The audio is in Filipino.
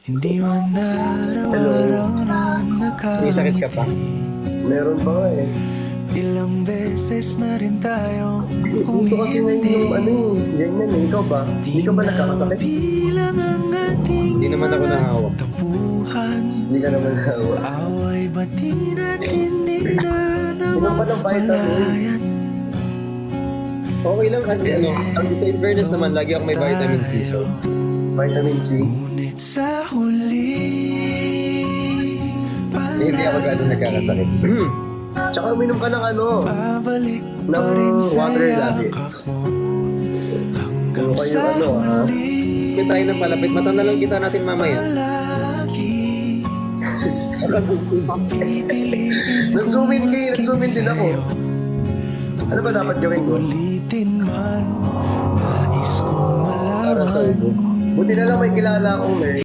Hindi man araw-araw na May sakit ka pa? Meron pa nga eh. ilang beses na rin tayo Gusto kasi ngayon yung ganyan eh. Ikaw ba? Hindi ka ba nagkakasakit? bilang ang ating Hindi naman ako nahawak. tampuhan. Hindi ka naman nahawa. Away bati na't hindi na Inom pa ng vitamins. Okay lang kasi in fairness naman, lagi ako may vitamin C. So, Vitamin C. Ngunit sa huli hindi ako gano'n nagkakasakit. Tsaka uminom ka ng pabalik ng pa rin sa water lagi. yakap mo hanggang Ano kayo sa ha? huli. Hindi tayo ng palapit. Matanda lang kita natin mamaya. Lagi pipiliin Nag-zoom in kayo, nag-zoom in din ako. Ano ba dapat gawin ko? ulitin man nais kong Para sa malaman ubo. Buti na lang may kilala akong nurse.